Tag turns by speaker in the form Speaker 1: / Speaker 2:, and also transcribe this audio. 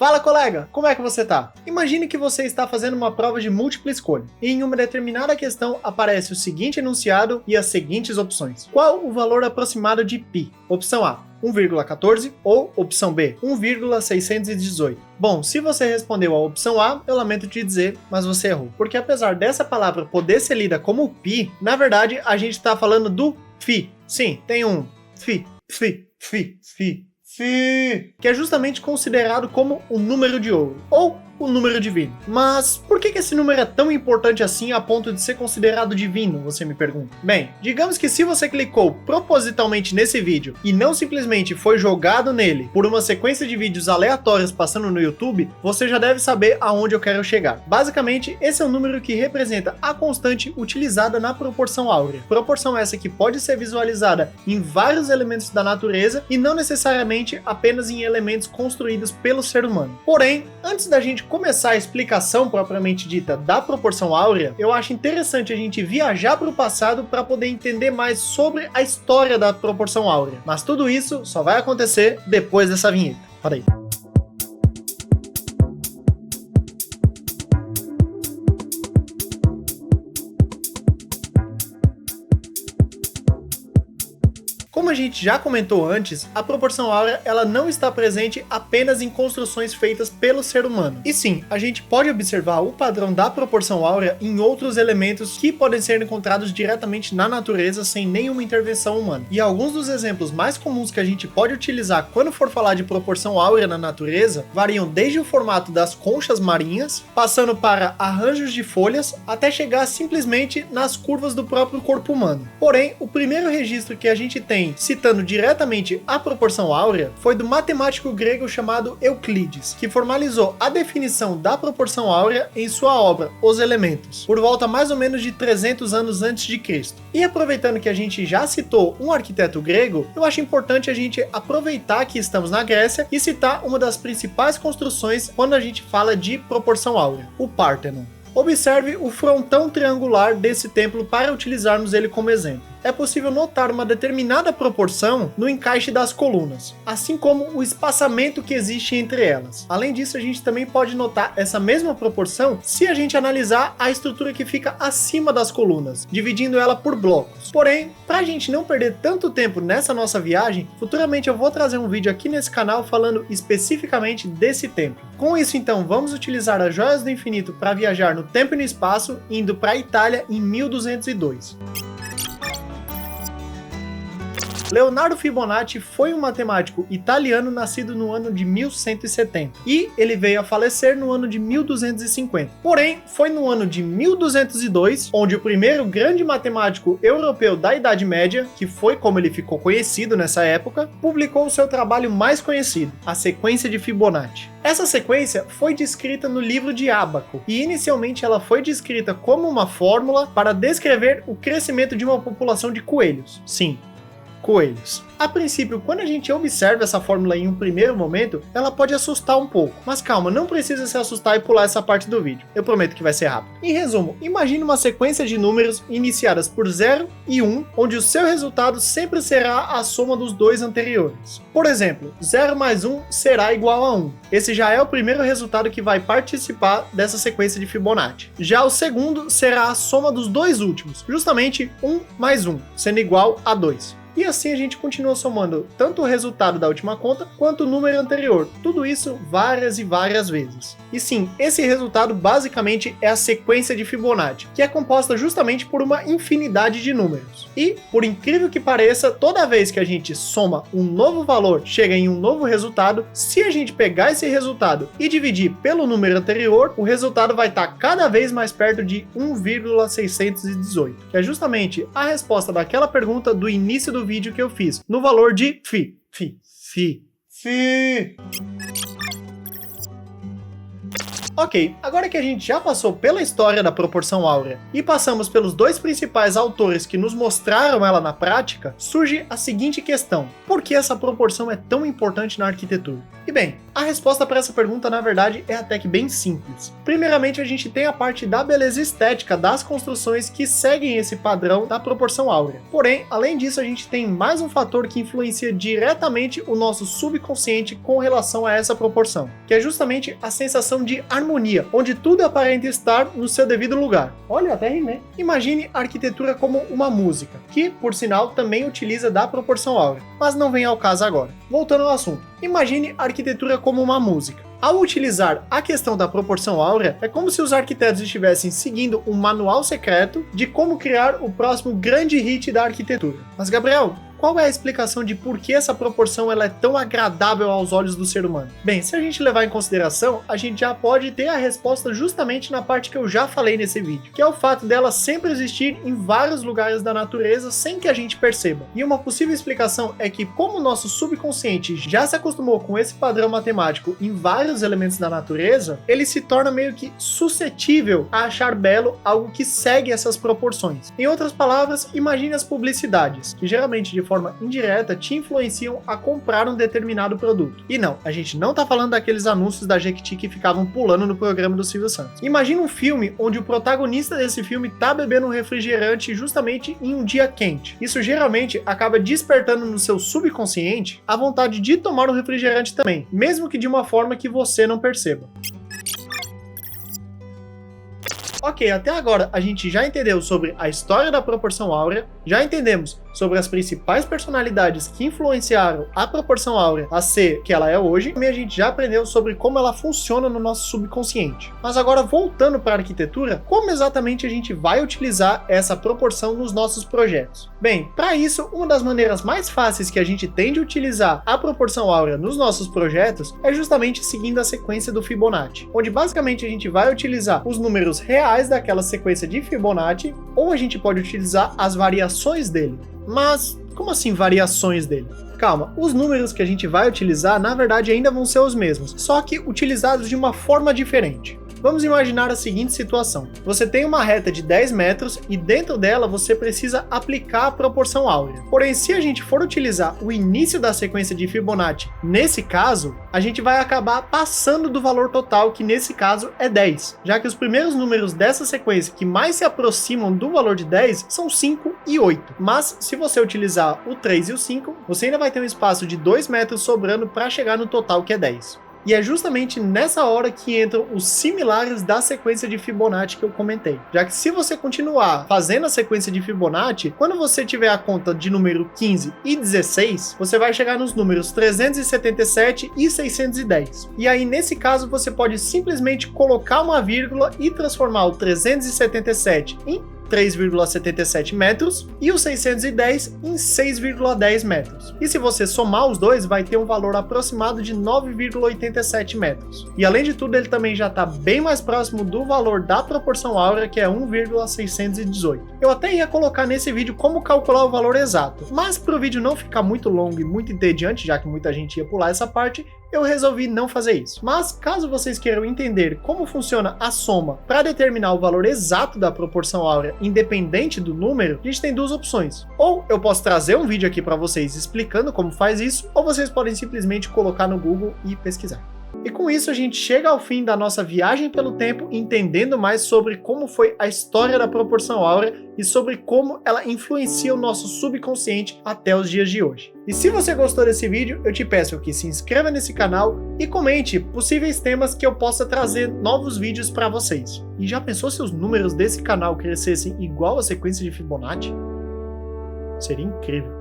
Speaker 1: Fala, colega! Como é que você tá? Imagine que você está fazendo uma prova de múltipla escolha e em uma determinada questão aparece o seguinte enunciado e as seguintes opções. Qual o valor aproximado de π? Opção A, 1,14 ou opção B, 1,618. Bom, se você respondeu a opção A, eu lamento te dizer, mas você errou. Porque apesar dessa palavra poder ser lida como π, na verdade a gente está falando do φ. Sim, tem um φ, que é justamente considerado como o número de ouro, ou o número divino. Mas por que esse número é tão importante assim a ponto de ser considerado divino, você me pergunta? Bem, digamos que se você clicou propositalmente nesse vídeo e não simplesmente foi jogado nele por uma sequência de vídeos aleatórios passando no YouTube, você já deve saber aonde eu quero chegar. Basicamente, esse é um número que representa a constante utilizada na proporção áurea. Proporção essa que pode ser visualizada em vários elementos da natureza e não necessariamente apenas em elementos construídos pelo ser humano. Porém, antes da gente começar a explicação propriamente dita da proporção áurea, eu acho interessante a gente viajar para o passado para poder entender mais sobre a história da proporção áurea. Mas tudo isso só vai acontecer depois dessa vinheta. Para aí. Como a gente já comentou antes, a proporção áurea ela não está presente apenas em construções feitas pelo ser humano. E sim, a gente pode observar o padrão da proporção áurea em outros elementos que podem ser encontrados diretamente na natureza sem nenhuma intervenção humana. E alguns dos exemplos mais comuns que a gente pode utilizar quando for falar de proporção áurea na natureza variam desde o formato das conchas marinhas, passando para arranjos de folhas, até chegar simplesmente nas curvas do próprio corpo humano. Porém, o primeiro registro que a gente tem citando diretamente a proporção áurea foi do matemático grego chamado Euclides, que formalizou a definição da proporção áurea em sua obra Os Elementos, por volta mais ou menos de 300 anos antes de Cristo. E aproveitando que a gente já citou um arquiteto grego, eu acho importante a gente aproveitar que estamos na Grécia e citar uma das principais construções quando a gente fala de proporção áurea, o Párteno. Observe o frontão triangular desse templo para utilizarmos ele como exemplo. É possível notar uma determinada proporção no encaixe das colunas, assim como o espaçamento que existe entre elas. Além disso, a gente também pode notar essa mesma proporção se a gente analisar a estrutura que fica acima das colunas, dividindo ela por blocos. Porém, para a gente não perder tanto tempo nessa nossa viagem, futuramente eu vou trazer um vídeo aqui nesse canal falando especificamente desse templo. Com isso, então, vamos utilizar as joias do infinito para viajar no tempo e no espaço, indo para a Itália em 1202. Leonardo Fibonacci foi um matemático italiano nascido no ano de 1170 e ele veio a falecer no ano de 1250. Porém, foi no ano de 1202 onde o primeiro grande matemático europeu da Idade Média, que foi como ele ficou conhecido nessa época, publicou o seu trabalho mais conhecido, a sequência de Fibonacci. Essa sequência foi descrita no livro de Ábaco e inicialmente ela foi descrita como uma fórmula para descrever o crescimento de uma população de coelhos. Sim, coelhos. A princípio, quando a gente observa essa fórmula em um primeiro momento, ela pode assustar um pouco. Mas calma, não precisa se assustar e pular essa parte do vídeo. Eu prometo que vai ser rápido. Em resumo, imagine uma sequência de números iniciadas por 0 e 1, onde o seu resultado sempre será a soma dos dois anteriores. Por exemplo, 0 mais 1 será igual a 1. Esse já é o primeiro resultado que vai participar dessa sequência de Fibonacci. Já o segundo será a soma dos dois últimos, justamente 1 mais 1, sendo igual a 2. E assim a gente continua somando tanto o resultado da última conta, quanto o número anterior. Tudo isso várias e várias vezes. E sim, esse resultado basicamente é a sequência de Fibonacci, que é composta justamente por uma infinidade de números. E, por incrível que pareça, toda vez que a gente soma um novo valor, chega em um novo resultado, se a gente pegar esse resultado e dividir pelo número anterior, o resultado vai estar cada vez mais perto de 1,618, que é justamente a resposta daquela pergunta do início do vídeo que eu fiz, no valor de φ. Ok, agora que a gente já passou pela história da proporção áurea e passamos pelos dois principais autores que nos mostraram ela na prática, surge a seguinte questão: por que essa proporção é tão importante na arquitetura? E bem, a resposta para essa pergunta na verdade é até que bem simples. Primeiramente, a gente tem a parte da beleza estética das construções que seguem esse padrão da proporção áurea. Porém, além disso, a gente tem mais um fator que influencia diretamente o nosso subconsciente com relação a essa proporção, que é justamente a sensação de harmonia, onde tudo aparenta estar no seu devido lugar. Olha, até rimei. Imagine a arquitetura como uma música, que, por sinal, também utiliza da proporção áurea, mas não vem ao caso agora. Voltando ao assunto, imagine a arquitetura como uma música. Ao utilizar a questão da proporção áurea, é como se os arquitetos estivessem seguindo um manual secreto de como criar o próximo grande hit da arquitetura. Mas Gabriel, qual é a explicação de por que essa proporção ela é tão agradável aos olhos do ser humano? Bem, se a gente levar em consideração, a gente já pode ter a resposta justamente na parte que eu já falei nesse vídeo, que é o fato dela sempre existir em vários lugares da natureza sem que a gente perceba. E uma possível explicação é que, como o nosso subconsciente já se acostumou com esse padrão matemático em vários elementos da natureza, ele se torna meio que suscetível a achar belo algo que segue essas proporções. Em outras palavras, imagine as publicidades, que geralmente de forma indireta te influenciam a comprar um determinado produto. E não, a gente não tá falando daqueles anúncios da Jequiti que ficavam pulando no programa do Silvio Santos. Imagina um filme onde o protagonista desse filme tá bebendo um refrigerante justamente em um dia quente. Isso geralmente acaba despertando no seu subconsciente a vontade de tomar o refrigerante também, mesmo que de uma forma que você não perceba. Ok, até agora a gente já entendeu sobre a história da proporção áurea, já entendemos sobre as principais personalidades que influenciaram a proporção áurea a ser que ela é hoje, e também a gente já aprendeu sobre como ela funciona no nosso subconsciente. Mas agora, voltando para a arquitetura, como exatamente a gente vai utilizar essa proporção nos nossos projetos? Bem, para isso, uma das maneiras mais fáceis que a gente tem de utilizar a proporção áurea nos nossos projetos é justamente seguindo a sequência do Fibonacci, onde basicamente a gente vai utilizar os números reais daquela sequência de Fibonacci, ou a gente pode utilizar as variações dele. Mas como assim variações dele? Calma, os números que a gente vai utilizar na verdade ainda vão ser os mesmos, só que utilizados de uma forma diferente. Vamos imaginar a seguinte situação: você tem uma reta de 10 metros e dentro dela você precisa aplicar a proporção áurea. Porém, se a gente for utilizar o início da sequência de Fibonacci nesse caso, a gente vai acabar passando do valor total, que nesse caso é 10, já que os primeiros números dessa sequência que mais se aproximam do valor de 10 são 5 e 8. Mas se você utilizar o 3 e o 5, você ainda vai ter um espaço de 2 metros sobrando para chegar no total, que é 10. E é justamente nessa hora que entram os similares da sequência de Fibonacci que eu comentei. Já que se você continuar fazendo a sequência de Fibonacci, quando você tiver a conta de número 15 e 16, você vai chegar nos números 377 e 610. E aí, nesse caso, você pode simplesmente colocar uma vírgula e transformar o 377 em 3,77 metros e o 610 em 6,10 metros. E se você somar os dois, vai ter um valor aproximado de 9,87 metros. E além de tudo, ele também já está bem mais próximo do valor da proporção áurea, que é 1,618. Eu até ia colocar nesse vídeo como calcular o valor exato, mas para o vídeo não ficar muito longo e muito entediante, já que muita gente ia pular essa parte, eu resolvi não fazer isso. Mas caso vocês queiram entender como funciona a soma para determinar o valor exato da proporção áurea independente do número, a gente tem duas opções. Ou eu posso trazer um vídeo aqui para vocês explicando como faz isso, ou vocês podem simplesmente colocar no Google e pesquisar. E com isso a gente chega ao fim da nossa viagem pelo tempo, entendendo mais sobre como foi a história da proporção áurea e sobre como ela influencia o nosso subconsciente até os dias de hoje. E se você gostou desse vídeo, eu te peço que se inscreva nesse canal e comente possíveis temas que eu possa trazer novos vídeos para vocês. E já pensou se os números desse canal crescessem igual a sequência de Fibonacci? Seria incrível.